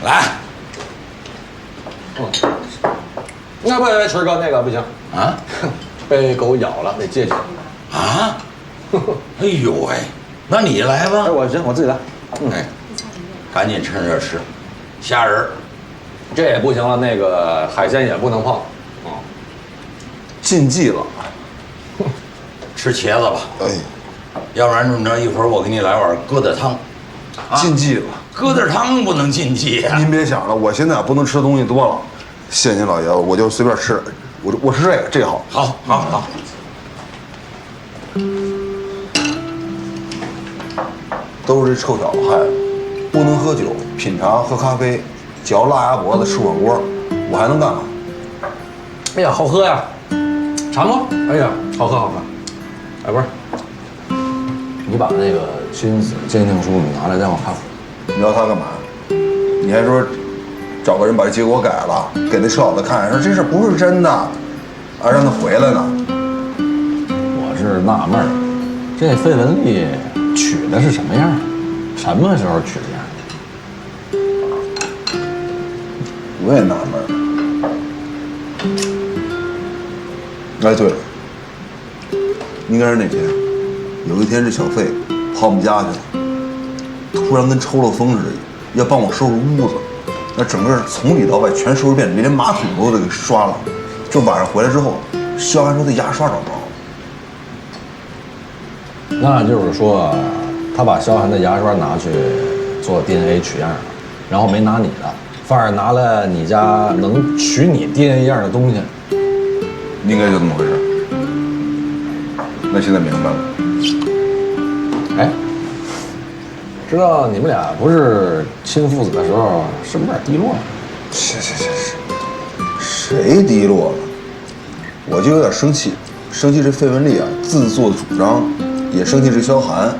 来。那不，春哥那个不行啊，被狗咬了，得戒酒。啊？哎呦喂，那你来吧。哎，我行，我自己来。哎，赶紧趁热吃，虾仁儿，这也不行了，那个海鲜也不能碰。禁忌了。吃茄子吧。哎，要不然这么着，一会儿我给你来碗疙瘩汤。禁忌了。疙瘩汤不能禁忌呀。您别想了，我现在不能吃的东西多了。谢谢您老爷子，我就随便吃。我吃这个好。好。都是这臭小子害的，不能喝酒、品茶、喝咖啡，嚼辣鸭脖子、吃火锅，我还能干嘛？哎呀，好喝呀！尝尝。哎呀，好喝。哎，不是，你把那个亲子鉴定书拿来让我看。你要他干嘛？你还说找个人把这结果改了，给那臭小子看，说这事不是真的，让他回来呢。我是纳闷儿，这费雯丽取的是什么样？什么时候取的样？我也纳闷儿。哎，对了，应该是那天，有一天这小费跑我们家去了，突然跟抽了风似的，要帮我收拾屋子，那整个从里到外全收拾遍，连马桶都得给刷了。就晚上回来之后，肖涵说他牙刷找不着。那就是说，他把肖涵的牙刷拿去做 DNA 取样了，然后没拿你的，反而拿了你家能取你 DNA 样的东西。应该就这么回事。那现在明白了。哎，知道你们俩不是亲父子的时候，是不是有点低落了？是，谁低落了？我就有点生气，生气这费雯丽啊自作主张，也生气这萧寒，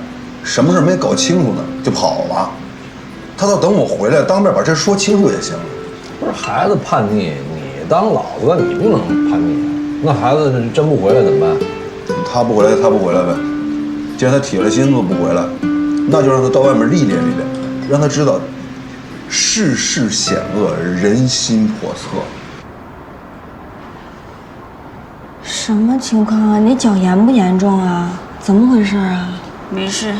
什么事没搞清楚呢就跑了。他倒等我回来当面把这说清楚也行。不是孩子叛逆，你当老子你不能叛逆啊。那孩子真不回来怎么办？他不回来呗。既然他铁了心思不回来，那就让他到外面历练历练，让他知道世事险恶，人心叵测。什么情况啊？你脚严不严重啊？怎么回事啊？没事，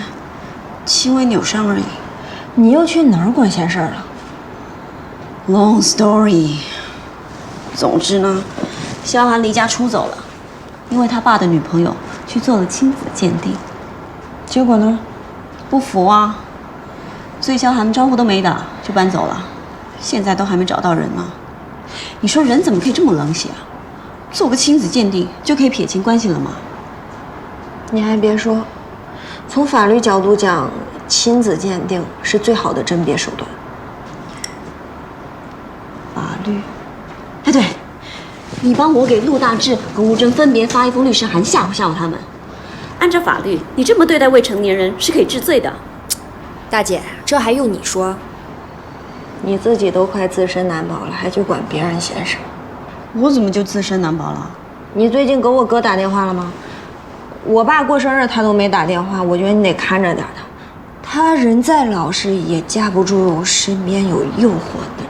轻微扭伤而已。你又去哪儿管闲事儿了 Long story。总之呢，萧寒离家出走了，因为他爸的女朋友去做了亲子鉴定，结果呢？不服啊，所以萧寒招呼都没打就搬走了，现在都还没找到人呢。你说人怎么可以这么冷血啊？做个亲子鉴定就可以撇清关系了吗？你还别说，从法律角度讲，亲子鉴定是最好的甄别手段。法律？哎，对，你帮我给陆大志和吴峥分别发一封律师函，吓唬吓唬他们。按照法律，你这么对待未成年人是可以治罪的。大姐，这还用你说？你自己都快自身难保了，还去管别人闲事？我怎么就自身难保了？你最近给我哥打电话了吗？我爸过生日他都没打电话，我觉得你得看着点他。他人再老实也架不住身边有诱惑的人。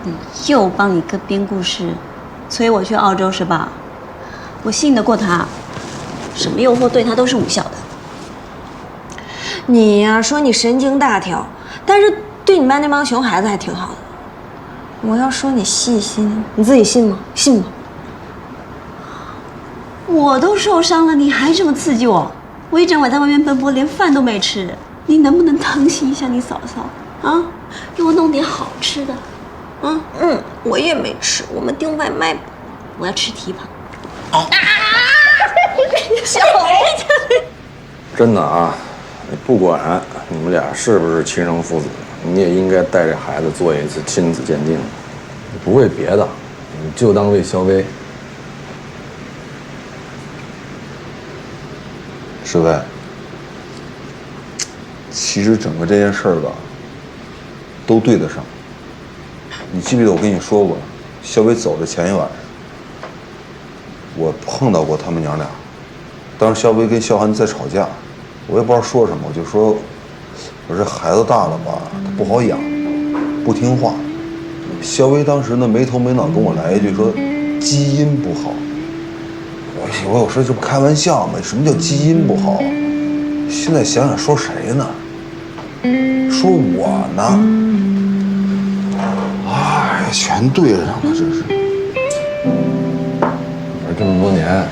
你又帮你哥编故事，催我去澳洲是吧？我信得过他，什么诱惑对他都是无效的。你呀，说你神经大条，但是对你班那帮熊孩子还挺好的。我要说你细心，你自己信吗？信吗？我都受伤了，你还这么刺激我？我一整晚在外面奔波，连饭都没吃。你能不能疼惜一下你嫂嫂啊？给我弄点好吃的。我也没吃，我们订外卖吧。我要吃蹄膀。小真的啊，不管你们俩是不是亲生父子，你也应该带着孩子做一次亲子鉴定。不为别的，你就当为肖薇。师妹，其实整个这件事儿吧，都对得上。你记不记得我跟你说过，肖薇走的前一晚上，我碰到过他们娘俩。当时肖薇跟肖寒在吵架，我也不知道说什么，我就说，我这孩子大了吧，他不好养，不听话。肖薇当时呢没头没脑跟我来一句说基因不好。我有时候这不开玩笑吗？什么叫基因不好？现在想想说谁呢？说我呢？哎，全对上了，这是。我这么多年，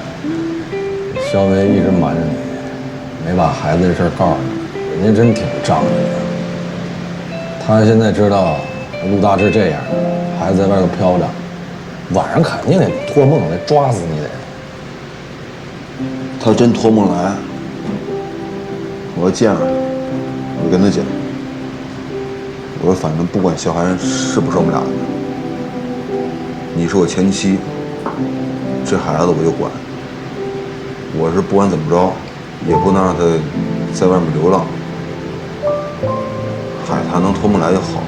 肖薇一直瞒着你，没把孩子这事儿告诉你，人家真挺仗义的。他现在知道陆大志这样，孩子在外头飘着，晚上肯定得托梦来抓死你得。他真托梦来，我要见着他，我就跟他讲，我说反正不管小孩是不是我们俩的，你是我前妻，这孩子我就管。我是不管怎么着，也不能让他在外面流浪。嗨，他能托梦来就好。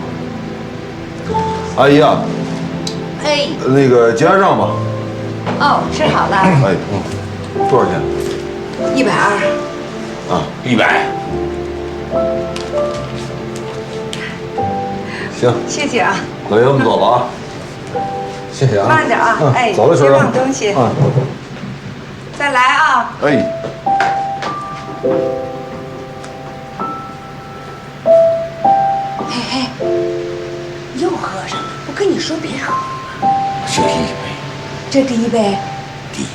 阿姨啊，哎，那个结下账吧。哦，吃好了，哎，多少钱120。啊？100。行，谢谢啊，老爷我们走了啊。谢谢啊，慢点啊，哎，走了，别学生。忘东西，再来啊。哎。嘿嘿，又喝上了，我跟你说别喝，这一杯，这第一杯。第一杯。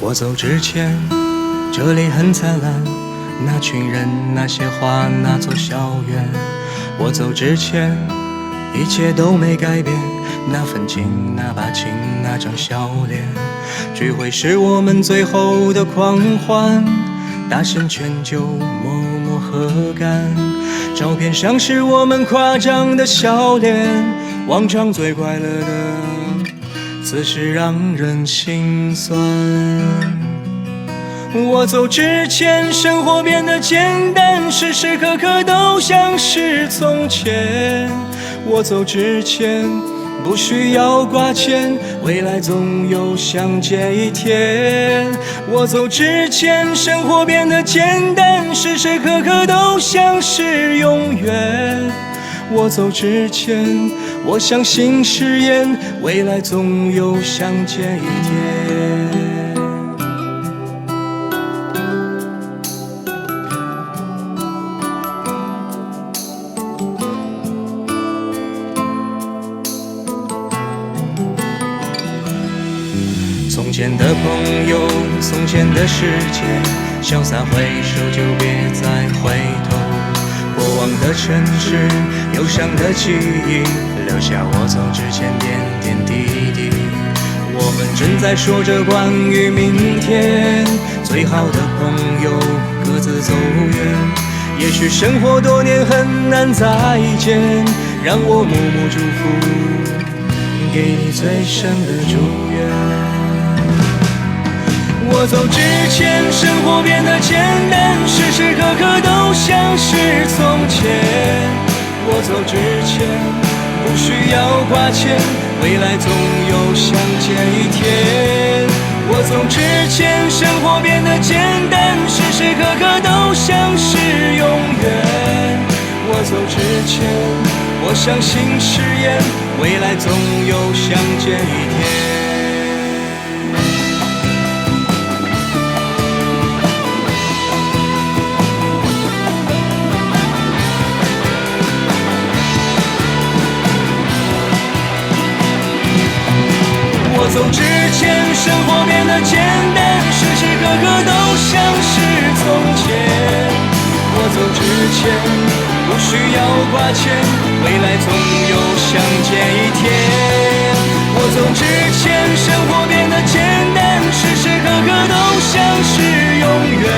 我走之前，这里很灿烂，那群人，那些花，那座校园。我走之前，一切都没改变，那份情，那把情，那张笑脸。聚会是我们最后的狂欢，大声劝酒，默默喝干。照片上是我们夸张的笑脸，往常最快乐的此时让人心酸。我走之前，生活变得简单，时时刻刻都像是从前。我走之前，不需要挂牵，未来总有相见一天。我走之前，生活变得简单，时时刻刻都像是永远。我走之前，我相信誓言，未来总有相见一天。从前的朋友，从前的世界，潇洒挥手就别再回头。过往的城市，忧伤的记忆，留下我走之前点点滴滴。我们正在说着关于明天，最好的朋友各自走远。也许生活多年很难再见，让我默默祝福，给你最深的祝愿。我走之前，生活变得简单，时时刻刻都像是从前。我走之前，不需要挂牵，未来总有相见一天。我走之前，生活变得简单，时时刻刻都像是永远。我走之前，我相信誓言，未来总有相见一天。我走之前，生活变得简单，时时刻刻都像是从前。我走之前，不需要挂牵，未来总有相见一天。我走之前，生活变得简单，时时刻刻都像是永远。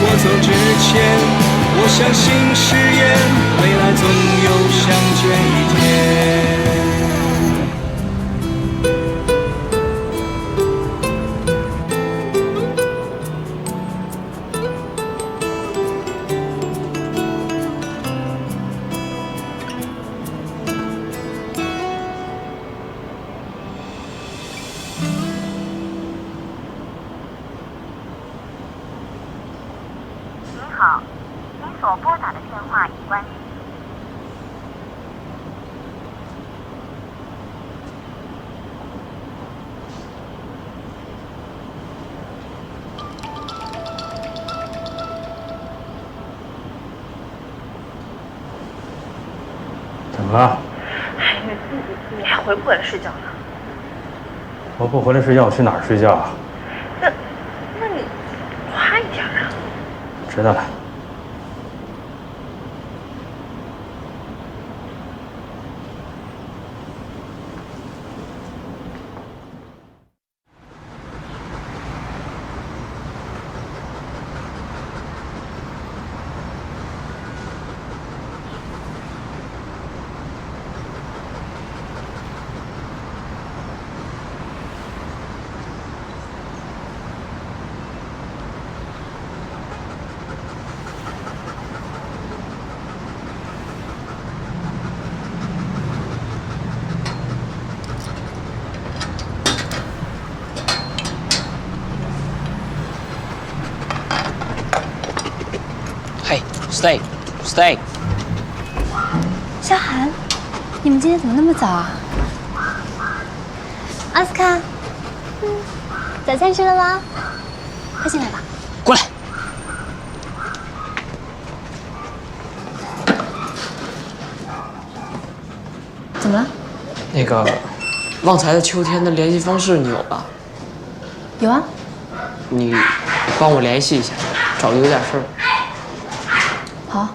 我走之前，我相信誓言，未来总有相见一天。所拨打的电话已关机。怎么了？你还回不回来睡觉呢？我不回来睡觉，我去哪儿睡觉啊？那你快点啊！知道了。嘿 ，stay。萧寒，你们今天怎么那么早啊？奥斯卡，早餐吃了吗？快进来吧。过来。怎么了？那个，旺财的秋天的联系方式你有吧？有啊。你帮我联系一下，找个有点事儿。好。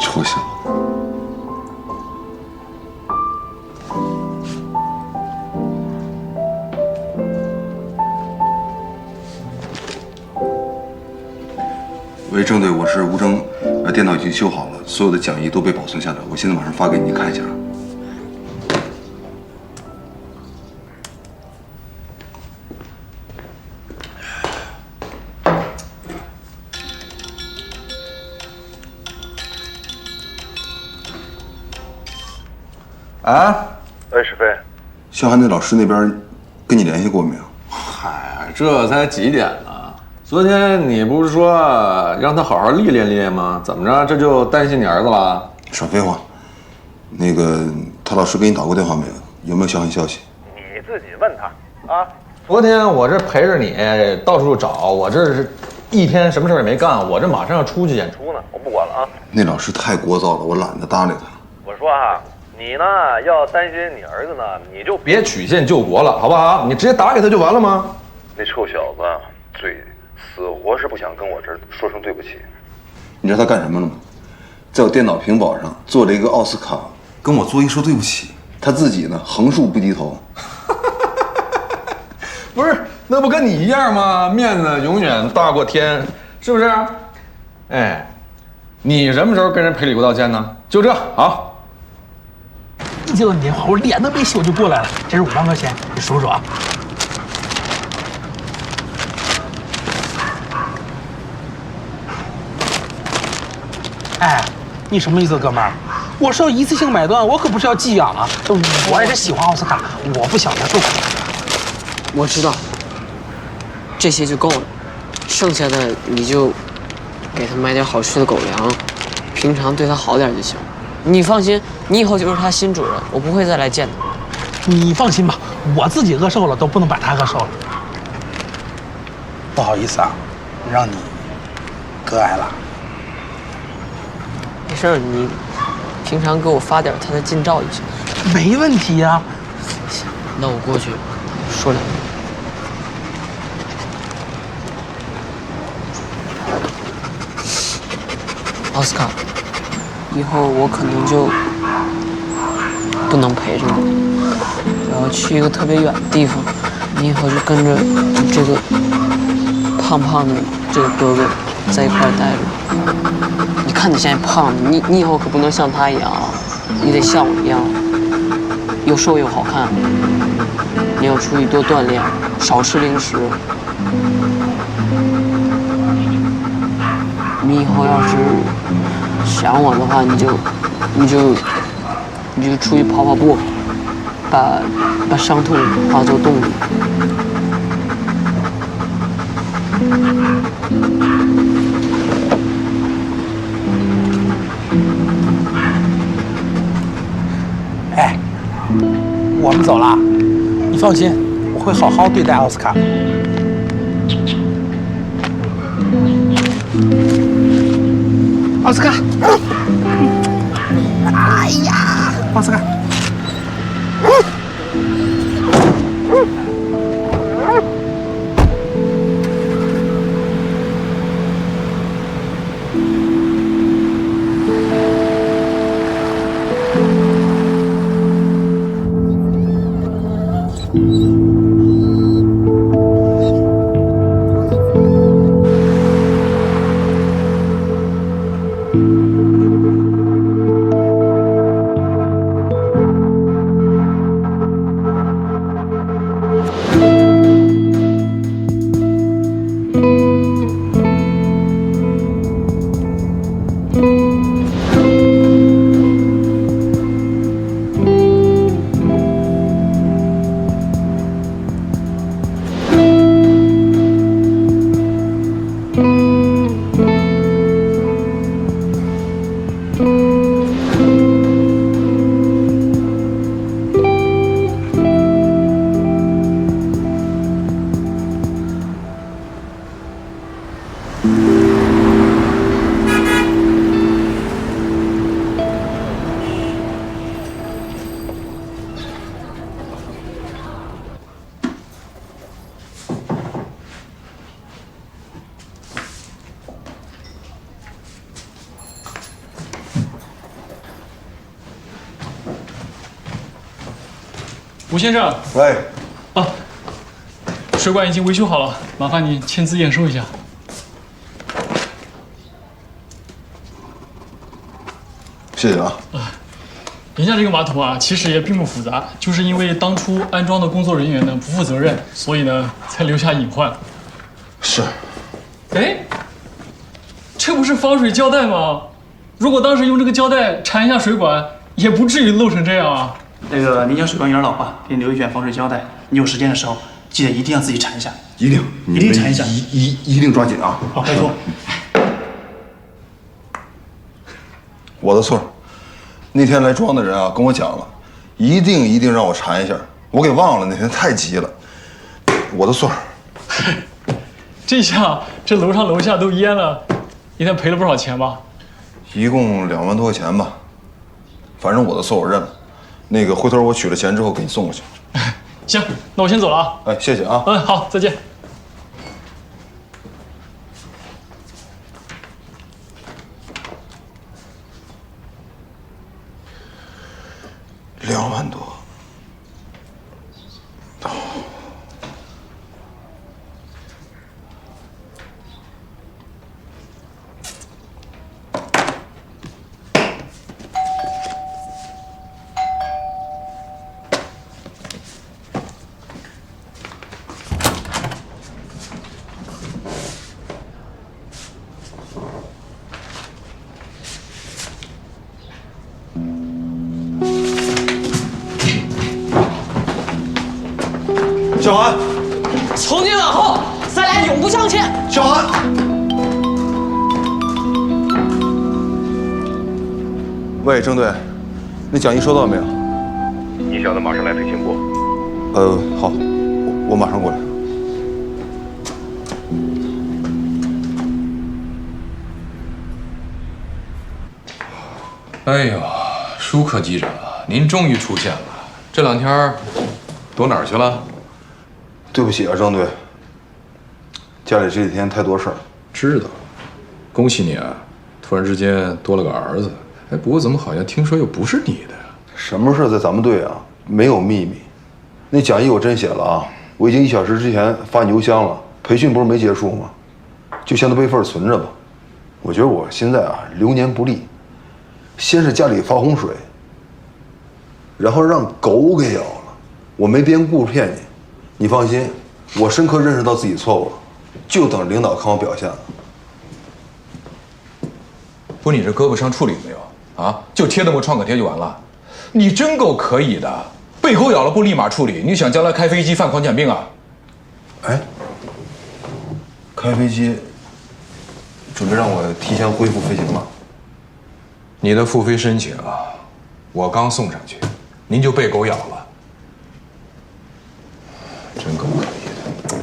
臭小子！喂，郑队，我是吴征，电脑已经修好了，所有的讲义都被保存下来，我现在马上发给你看一下。啊？喂，史飞，萧寒那老师那边跟你联系过没有？嗨，这才几点呢？昨天你不是说让他好好历练历练吗？怎么着，这就担心你儿子了？少废话。那个，他老师给你打过电话没有？有没有萧寒消息？你自己问他啊。昨天我这陪着你到处找，我这是一天什么事也没干，我这马上要出去演出呢，我不管了啊。那老师太聒噪了，我懒得搭理他。我说啊，你呢要担心你儿子呢，你就别曲线救国了，好不好？你直接打给他就完了吗？那臭小子嘴死活是不想跟我这儿说声对不起。你知道他干什么了吗？在我电脑屏保上做了一个奥斯卡，跟我作揖说对不起。他自己呢横竖不低头。不是，那不跟你一样吗？面子永远大过天，是不是？哎，你什么时候跟人赔礼过道歉呢？就这好。你接到你电话，我脸都没羞就过来了。这是5万块钱，你数数啊。哎，你什么意思，哥们儿？我是要一次性买断，我可不是要寄养啊！我也是喜欢奥斯卡，我不想他受苦。我知道，这些就够了，剩下的你就给他买点好吃的狗粮，平常对他好点就行。你放心，你以后就是他新主人，我不会再来见他。你放心吧，我自己饿瘦了都不能把他饿瘦了。不好意思啊，让你割爱了。没事儿，你平常给我发点他的近照就行。没问题呀。那我过去说两句。奥斯卡，以后我可能就不能陪着你，我要去一个特别远的地方，你以后就跟着这个胖胖的这个哥哥在一块儿待着。你看你现在胖的，你以后可不能像他一样啊，你得像我一样，又瘦又好看。你要出去多锻炼，少吃零食。你以后要是想我的话，你就出去跑跑步，把伤痛化作动力。哎，我们走了，你放心，我会好好对待奥斯卡。奥斯卡，哎呀，奥斯卡。吴先生，喂，啊，水管已经维修好了，麻烦你签字验收一下。谢谢啊。您家这个马桶啊，其实也并不复杂，就是因为当初安装的工作人员呢不负责任，所以呢才留下隐患。是。哎，这不是防水胶带吗？如果当时用这个胶带缠一下水管，也不至于漏成这样啊。那个，您家水管有点老化，给你留一卷防水胶带。你有时间的时候，记得一定要自己缠一下。一定缠一下，一定抓紧啊！好，拜托。我的错，那天来装的人啊跟我讲了，一定让我缠一下，我给忘了，那天太急了，我的错。这下这楼上楼下都淹了，你才赔了不少钱吧？一共2万多块钱吧，反正我的错我认了。那个回头我取了钱之后给你送过去。行，那我先走了啊。哎，谢谢啊。嗯，好，再见。2万多。小韩，从今往后，咱俩永不相欠。小韩，喂，郑队，那讲义收到没有？你小子马上来培训部。好，我马上过来。哎呦，舒克机长，您终于出现了。这2天躲哪儿去了？对不起啊，郑队，家里这几天太多事儿。知道，恭喜你啊，突然之间多了个儿子。哎，不过怎么好像听说又不是你的呀？什么事在咱们队啊？没有秘密。那讲义我真写了啊，我已经1小时之前发你邮箱了，培训不是没结束吗？就先都备份存着吧。我觉得我现在啊流年不利，先是家里发洪水，然后让狗给咬了，我没编故事骗你。你放心，我深刻认识到自己错误了，就等领导看我表现了。不，你这胳膊伤处理没有啊？就贴那么创可贴就完了？你真够可以的，被狗咬了不立马处理？你想将来开飞机犯狂犬病啊？哎，开飞机准备让我提前恢复飞行了。你的复飞申请啊，我刚送上去，您就被狗咬了，真够可以的。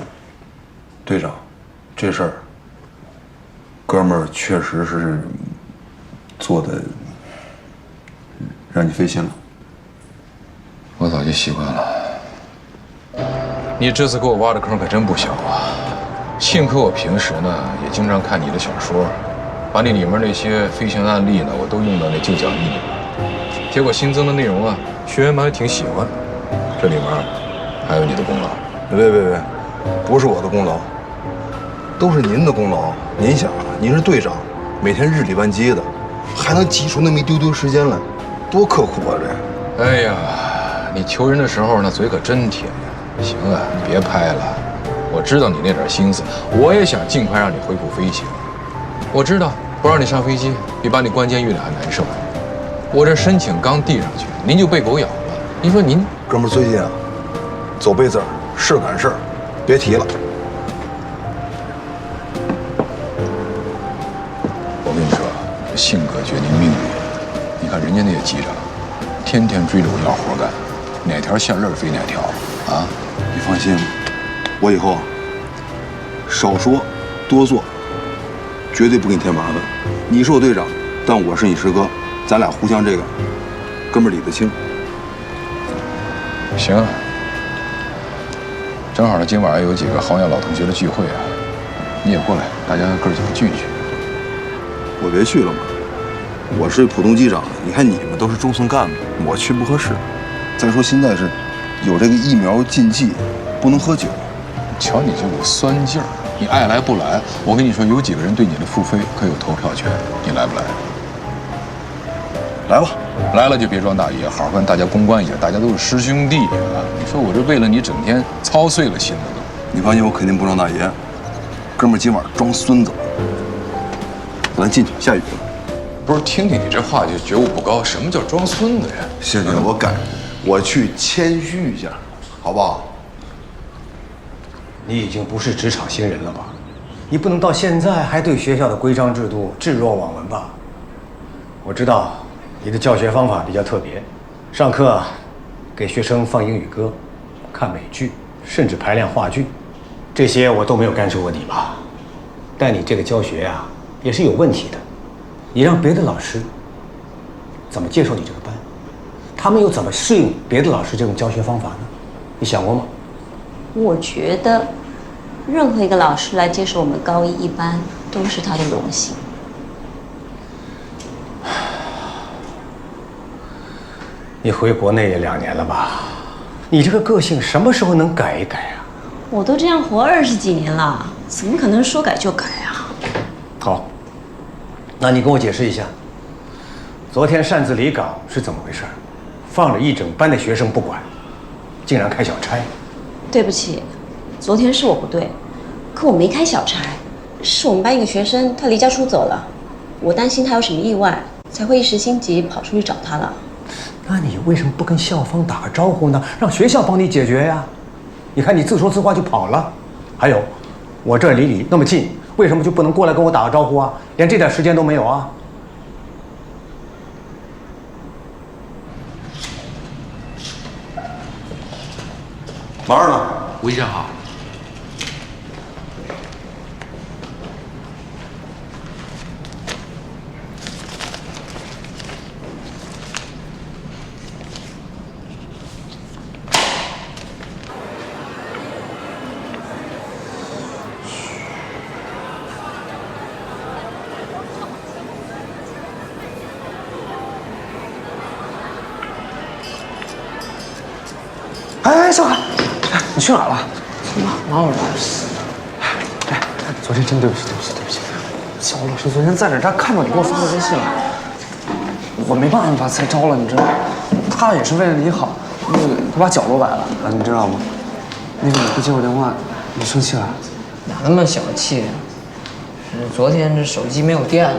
队长，这事儿，哥们儿确实是做的让你费心了。我早就习惯了。你这次给我挖的坑可真不小啊！幸亏我平时呢也经常看你的小说，把你里面那些飞行案例呢我都用到那旧讲义里了。结果新增的内容啊，学员们还挺喜欢。这里面还有你的功劳。别，不是我的功劳，都是您的功劳。您想啊，您是队长，每天日理万机的，还能挤出那么一丢丢时间来，多刻苦啊这！哎呀，你求人的时候那嘴可真甜呀！行啊，别拍了，我知道你那点心思，我也想尽快让你恢复飞行。我知道不让你上飞机比把你关监狱里还难受。我这申请刚递上去，您就被狗咬了。您说您哥们儿最近啊，走背字儿，事赶事儿，别提了。我跟你说，性格决定命运。你看人家那些机长，天天追着我要活干，哪条线任飞哪条啊！你放心，我以后少说多做，绝对不给你添麻烦。你是我队长，但我是你师哥，咱俩互相这个哥们儿理得清。行啊，正好呢，今晚上有几个好友老同学的聚会啊，你也过来，大家哥几个聚一聚。我别去了嘛，我是普通机长，你看你们都是中层干部，我去不合适。再说现在是有这个疫苗禁忌，不能喝酒。瞧你这股酸劲儿，你爱来不来？我跟你说，有几个人对你的复飞可有投票权，你来不来？来吧，来了就别装大爷，好好跟大家公关一下，大家都是师兄弟啊！你说我这为了你整天操碎了心了都。你放心，我肯定不装大爷。哥们儿今晚装孙子，咱进去，下雨了。不是，听听你这话就觉悟不高，什么叫装孙子呀？行，我改，我去谦虚一下，好不好？你已经不是职场新人了吧？你不能到现在还对学校的规章制度置若罔闻吧？我知道你的教学方法比较特别，上课给学生放英语歌、看美剧，甚至排练话剧，这些我都没有干涉过你吧？但你这个教学呀，也是有问题的。你让别的老师怎么接受你这个班？他们又怎么适应别的老师这种教学方法呢？你想过吗？我觉得，任何一个老师来接手我们高一班，都是他的荣幸。你回国内也2年了吧？你这个个性什么时候能改一改啊？我都这样活20几年了，怎么可能说改就改啊？好，那你跟我解释一下，昨天擅自离岗是怎么回事？放着一整班的学生不管，竟然开小差。对不起，昨天是我不对，可我没开小差，是我们班一个学生他离家出走了，我担心他有什么意外，才会一时心急跑出去找他了。那你为什么不跟校方打个招呼呢？让学校帮你解决呀？你看你自说自话就跑了。还有，我这离你那么近，为什么就不能过来跟我打个招呼啊？连这点时间都没有啊？马二呢？吴医生好。哎，小海，你去哪儿了？哪有啥事？哎，昨天真对不起。小老师昨天在这，他看到你给我发的微信了，我没办法才招了，你知道吗？他也是为了你好，他把脚都崴了啊，你知道吗？那个你不接我电话，你生气了？哪那么小气？昨天这手机没有电了，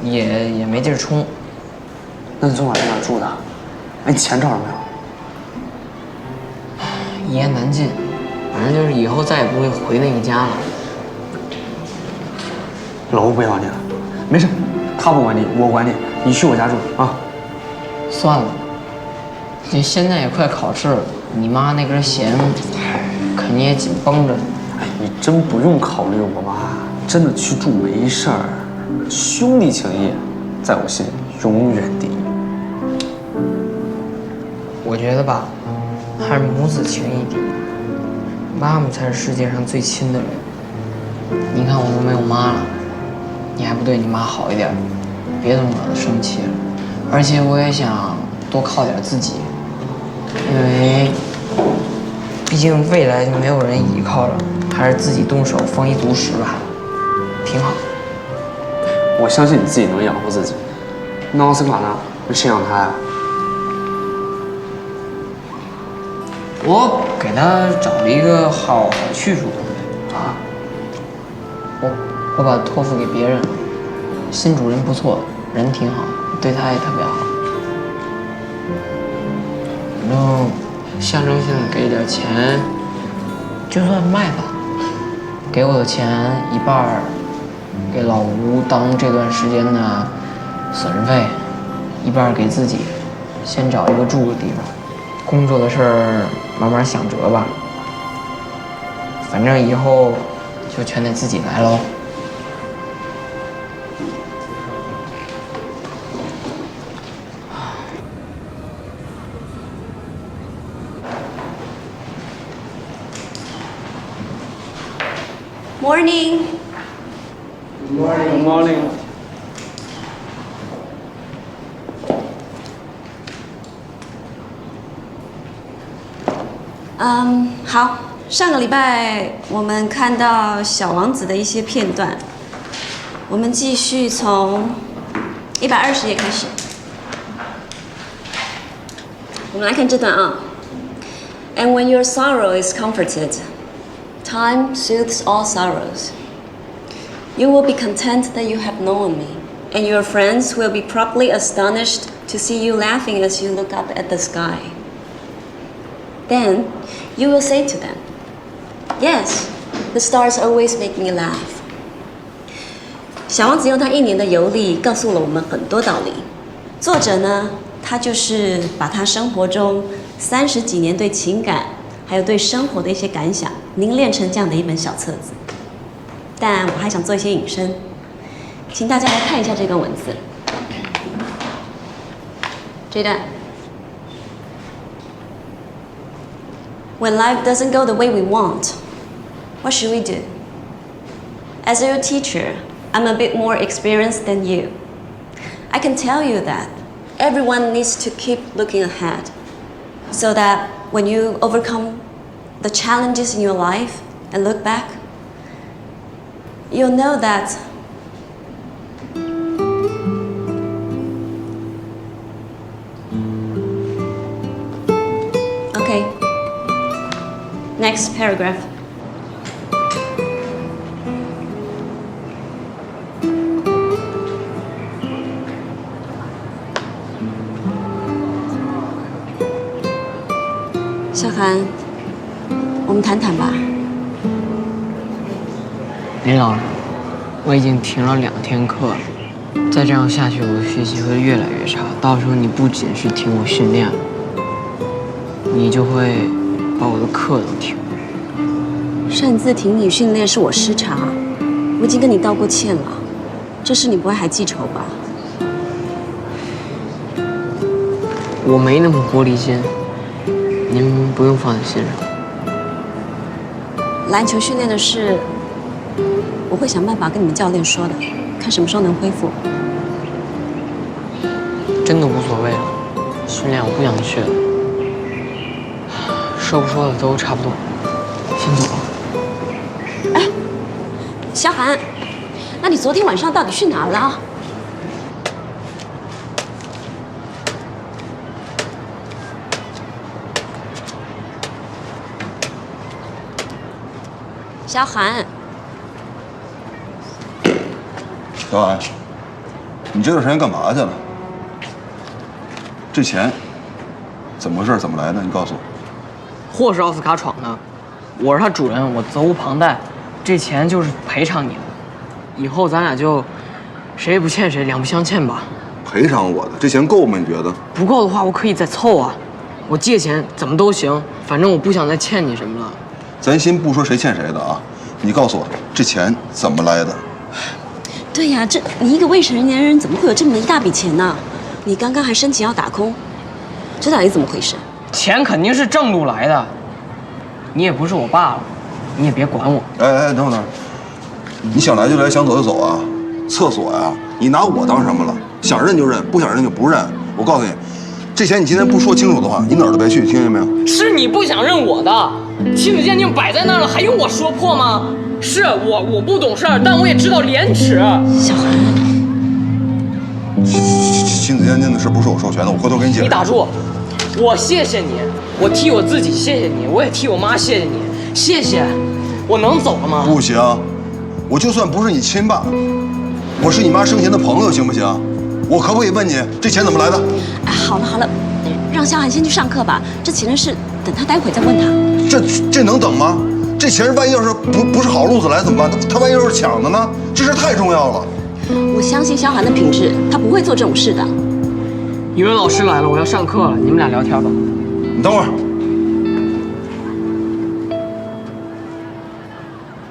也没地儿充。那你昨晚在哪住的？哎，你钱找着没有？一言难尽，反正就是以后再也不会回那个家了。老吴不要你了，没事，他不管你，我管你，你去我家住啊。算了，这现在也快考试了，你妈那根弦肯定也紧绷着。哎，你真不用考虑我妈，真的去住没事儿。兄弟情谊，在我心里永远第一。我觉得吧，还是母子情谊第一，妈妈才是世界上最亲的人。你看我都没有妈了，你还不对你妈好一点，别总惹她生气了。而且我也想多靠点自己，因为毕竟未来就没有人依靠了，还是自己动手丰衣足食吧，挺好。我相信你自己能养活自己。那奥斯卡呢？谁养他呀？我给他找了一个好去处啊，我把他托付给别人了，新主人不错，人挺好，对他也特别好。反正象征性的给点钱，就算卖吧，给我的钱一半给老吴当这段时间的损失费，一半给自己，先找一个住的地方。工作的事儿慢慢想辙吧，反正以后就全得自己来喽。Morning. Good morning. 好，上个礼拜我们看到《小王子》的一些片段，我们继续从120页开始。我们来看这段啊。And when your sorrow is comforted, time soothes all sorrows. You will be content that you have known me, and your friends will be properly astonished to see you laughing as you look up at the sky. Then you will say to them, Yes, the stars always make me laugh. 小王子用他1年的游历告诉了我们很多道理。作者呢，他就是把他生活中30几年对情感还有对生活的一些感想凝练成这样的一本小册子。但我还想做一些引申，请大家来看一下这段文字。这段。When life doesn't go the way we want, what should we do? As your teacher, I'm a bit more experienced than you. I can tell you that everyone needs to keep looking ahead, so that when you overcome the challenges in your life and look back, you'll know that okay. Next paragraph.小韩，我们谈谈吧。林老师，我已经停了2天课了，再这样下去，我的学习会越来越差。到时候你不仅是停我训练了，你就会把我的课都停了。擅自停你训练是我失察，我已经跟你道过歉了，这事你不会还记仇吧？我没那么玻璃心，您不用放在心上。篮球训练的事，我会想办法跟你们教练说的，看什么时候能恢复。真的无所谓了，训练我不想去了，说不说的都差不多，先走了。哎，小韩，那你昨天晚上到底去哪了？小韩，小海，你这段时间干嘛去了？这钱怎么回事？怎么来的？你告诉我。货是奥斯卡闯的，我是他主人，我责无旁贷。这钱就是赔偿你的，以后咱俩就谁也不欠谁，两不相欠吧。赔偿我的这钱够吗？你觉得？不够的话，我可以再凑啊。我借钱怎么都行，反正我不想再欠你什么了。咱先不说谁欠谁的啊，你告诉我这钱怎么来的？对呀，这你一个未成年人怎么会有这么一大笔钱呢？你刚刚还申请要打工，这到底怎么回事？钱肯定是正路来的，你也不是我爸了，你也别管我。哎，等会儿，你想来就来，想走就走啊？厕所呀，你拿我当什么了？想认就认，不想认就不认。我告诉你，这钱你今天不说清楚的话，你哪儿都别去，听见没有？是你不想认我的，亲子鉴定摆在那儿了，还用我说破吗？是我不懂事儿，但我也知道廉耻。小韩，亲子鉴定的事不是我授权的，我回头给你解释。你打住！我谢谢你，我替我自己谢谢你，我也替我妈谢谢你，谢谢。我能走了吗？不行，我就算不是你亲爸，我是你妈生前的朋友，行不行？我可不可以问你这钱怎么来的？哎，好了，让小韩先去上课吧，这钱的事等他待会再问他。这能等吗？这钱万一要是不是好路子来怎么办？他万一要是抢的呢？这事太重要了。我相信小韩的品质，他不会做这种事的。语文老师来了，我要上课了，你们俩聊天吧。你等会儿，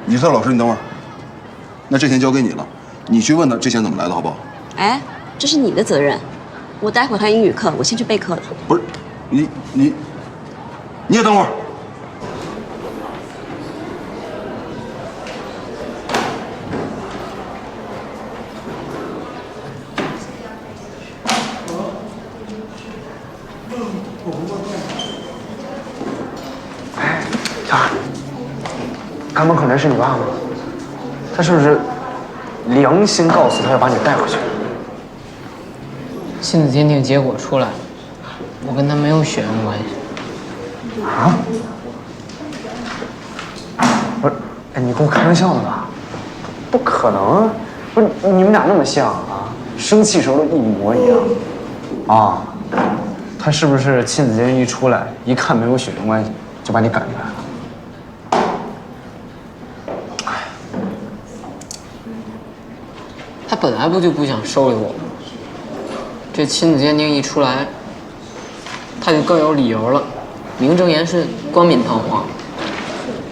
你是他老师，你等会儿。那这钱交给你了，你去问他这钱怎么来的，好不好？哎，这是你的责任。我待会儿他英语课，我先去备课了。不是，你也等会儿。小韩，看门口那是你爸吗？他是不是良心告诉他要把你带回去？亲子鉴定结果出来了，我跟他没有血缘关系。啊？不是，哎，你跟我开玩笑呢吧？不可能啊！不是，你们俩那么像啊，生气时候都一模一样。啊，他是不是亲子鉴定一出来，一看没有血缘关系，就把你赶出来了？他本来不就不想收留我吗？这亲子鉴定一出来，他就更有理由了，名正言顺，冠冕堂皇。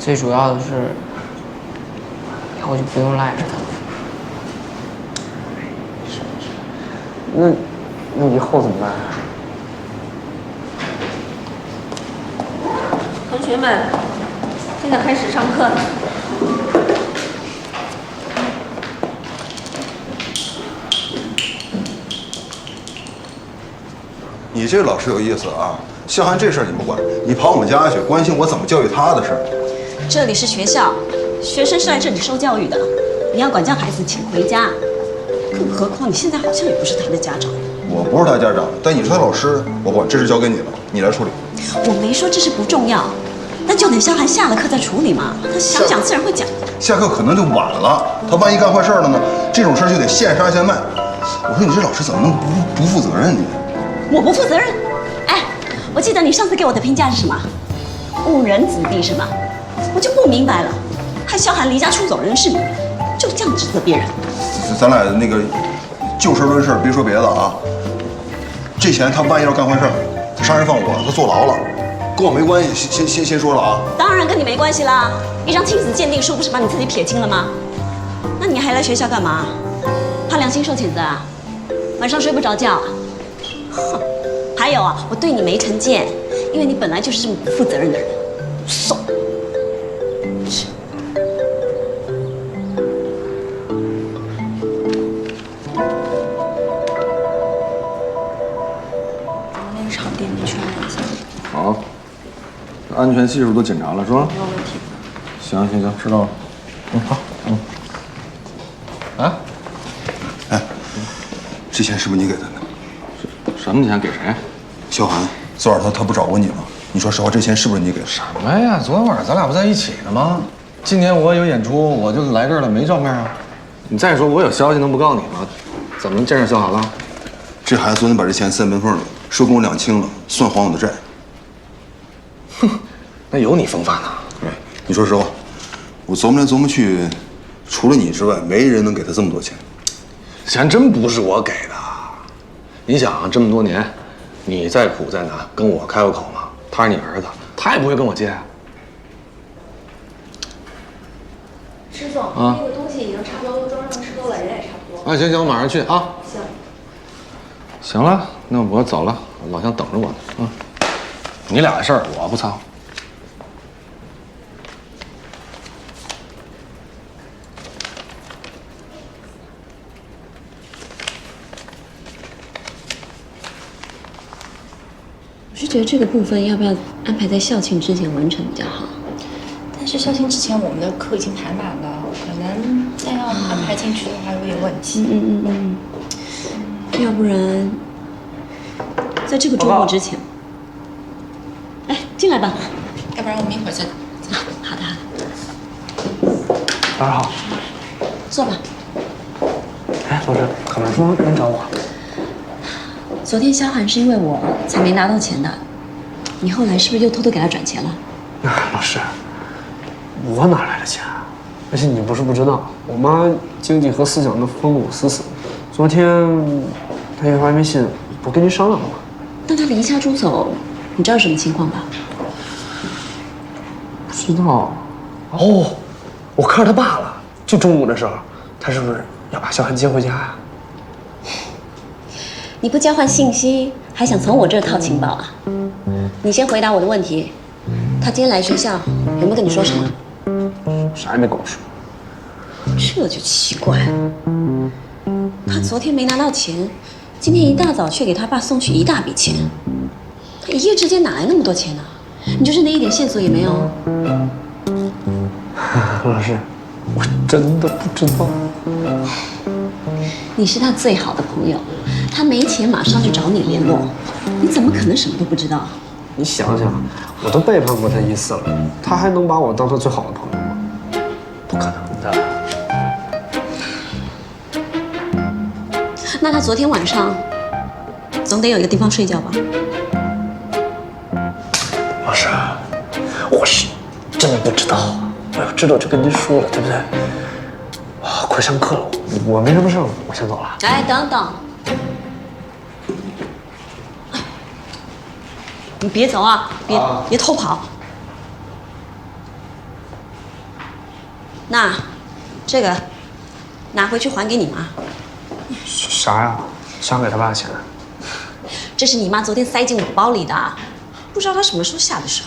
最主要的是，以后就不用赖着他了。那以后怎么办？同学们，现在开始上课了。你这老师有意思啊！小韩这事儿你不管，你跑我们家去关心我怎么教育他的事儿。这里是学校，学生是来这里受教育的，你要管教孩子，请回家。更何况你现在好像也不是他的家长。我不是他家长，但你是他老师，我管，这事交给你了，你来处理。我没说这事不重要，那就等小韩下了课再处理嘛。他想讲自然会讲。下课可能就晚了，他万一干坏事了呢？这种事儿就得现杀现卖。我说你这老师怎么能不负责任呢？我不负责任？哎，我记得你上次给我的评价是什么？误人子弟是吗？我就不明白了，害小韩离家出走人是你，就这样指责别人？咱俩那个就事论事，别说别的啊。这钱他万一要干坏事，他杀人放火，他坐牢了，跟我没关系。先说了啊。当然跟你没关系啦，一张亲子鉴定书不是把你自己撇清了吗？那你还来学校干嘛？怕良心受谴责啊？晚上睡不着觉啊？哼！还有啊，我对你没成见，因为你本来就是这么不负责任的人。送。那个场地你去按一下。好，安全系数都检查了是吧？没有问题。行，知道了。好，啊，哎，这钱是不是你给他的？什么钱给谁？小韩，昨晚他不找过你吗？你说实话，这钱是不是你给的？什么呀？昨天晚上咱俩不在一起呢吗？今天我有演出，我就来这儿了，没照面啊。你再说我有消息能不告诉你吗？怎么见着小韩了？这孩子昨天把这钱塞门缝里，说跟我两清了，算还我的债。哼，那有你风范呢。哎，你说实话，我琢磨来琢磨去，除了你之外，没人能给他这么多钱。钱真不是我给的。你想啊，这么多年，你再苦再难，跟我开过口吗？他是你儿子，他也不会跟我借。师总，啊，那个东西已经差不多都装上车了，人也差不多。啊，行行，我马上去啊。行。行了，那我走了，老乡等着我呢。啊，你俩的事儿我不操。我是觉得这个部分要不要安排在校庆之前完成比较好？但是校庆之前我们的课已经排满了，可能再要安排进去的话有点问题。要不然在这个周末之前，哎，进来吧。要不然我们一会儿再。好的好的。早上好。坐吧。哎，老师，可能说您找我。昨天萧寒是因为我才没拿到钱的，你后来是不是又偷偷给他转钱了？老师，我哪来的钱啊？而且你不是不知道，我妈经济和思想都封我死死的。昨天她一发微信，不跟您商量了吗？但他离家出走，你知道什么情况吧？不知道。哦，我看着他爸了，就中午的时候，他是不是要把萧寒接回家呀？你不交换信息，还想从我这儿套情报啊？你先回答我的问题，他今天来学校有没有跟你说什么？啥也没跟我说。这就奇怪了，他昨天没拿到钱，今天一大早却给他爸送去一大笔钱，他一夜之间哪来那么多钱呢？你就是那一点线索也没有？老师，我真的不知道。你是他最好的朋友，他没钱马上就找你联络，你怎么可能什么都不知道？你想想，我都背叛过他一次了，他还能把我当他最好的朋友吗？不可能的。那他昨天晚上总得有一个地方睡觉吧？老师，我是真的不知道，我要知道就跟您说了，对不对？啊，快上课了，我没什么事，我先走了。哎，等等，你别走啊，别偷跑。那这个拿回去还给你妈。啥呀？想给他爸钱？这是你妈昨天塞进我包里的，不知道她什么时候下的手。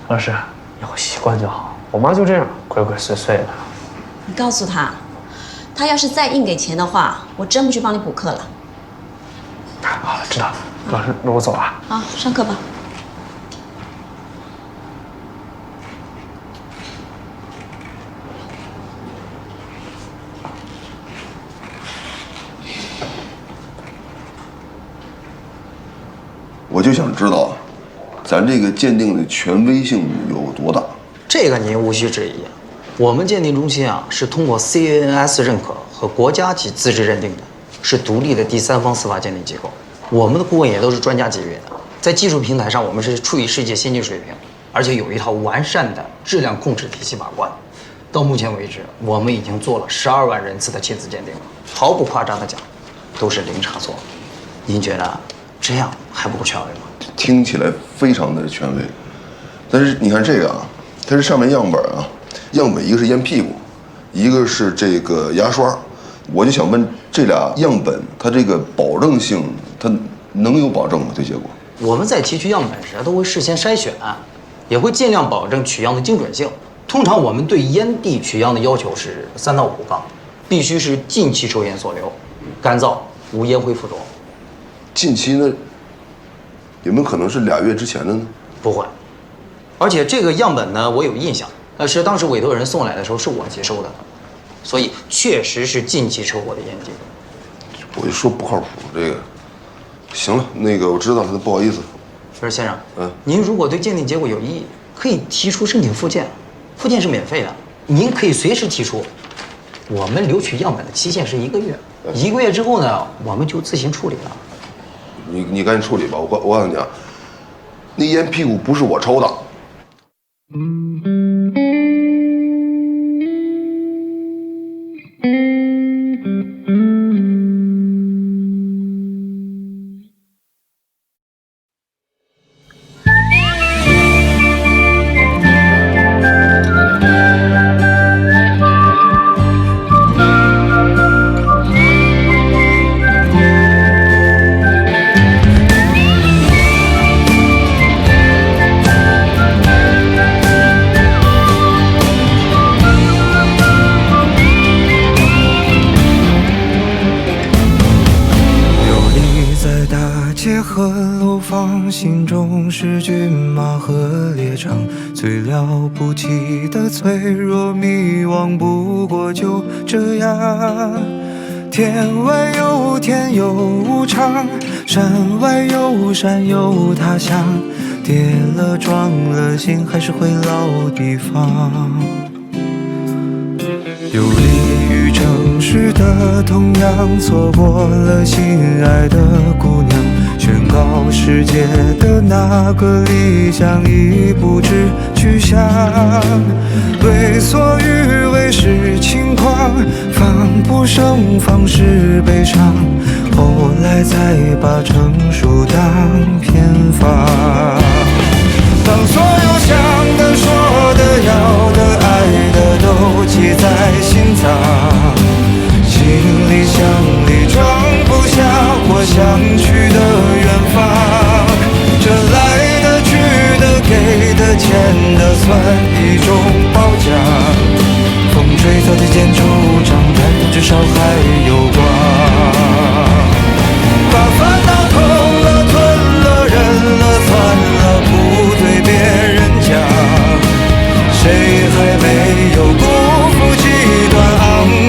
老师，以后习惯就好。我妈就这样鬼鬼祟祟的。你告诉她，她要是再硬给钱的话，我真不去帮你补课了。好了，知道了。老师，那我走了。好，上课吧。我就想知道，咱这个鉴定的权威性有多大？这个您无需质疑，我们鉴定中心啊是通过 CNS 认可和国家级资质认定的，是独立的第三方司法鉴定机构。我们的顾问也都是专家级别的，在技术平台上我们是处于世界先进水平，而且有一套完善的质量控制体系把关。到目前为止，我们已经做了12万人次的亲子鉴定了，毫不夸张的讲，都是零差错。您觉得这样还不够权威吗？听起来非常的权威，但是你看这个啊，它是上面样本啊，样本一个是烟屁股，一个是这个牙刷，我就想问这俩样本它这个保证性，它能有保证吗？对结果？我们在提取样本时都会事先筛选，也会尽量保证取样的精准性。通常我们对烟蒂取样的要求是3到5缸，必须是近期抽烟所留，干燥无烟灰附着。近期呢，有没有可能是2月之前的呢？不会，而且这个样本呢，我有印象，是当时委托人送来的时候是我接收的，所以确实是近期车祸的验定。我就说不靠谱，这个。行了，那个我知道了，不好意思。不是先生，您如果对鉴定结果有异议，可以提出申请复检，复检是免费的，您可以随时提出。我们留取样本的期限是1个月，1个月之后呢，我们就自行处理了。你赶紧处理吧，我告诉你啊，那烟屁股不是我抽的。心中是骏马和猎场，最了不起的脆弱迷惘，不过就这样。天外有天有无常，山外有山有他乡，跌了撞了心还是回老地方。游离于城市的同样，错过了心爱的姑娘，宣告世界的那个理想已不知去向，为所欲为是轻狂，防不胜防是悲伤，后来才把成熟当偏方。当所有想的说的要的爱的都记在心脏，行李箱里装不下我想去的远方，这来的去的给的欠的算一种褒奖，风吹草低见惆怅，但至少还有光，把烦恼吞了吞了忍了算了，不对别人讲，谁还没有辜负几段昂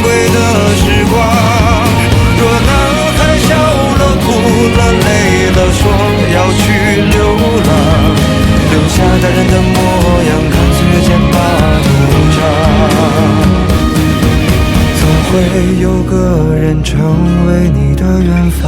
贵的时光？若男孩笑了哭了累了说要去流浪，留下大人的模样，看岁月剑拔弩张，总会有个人成为你的远方。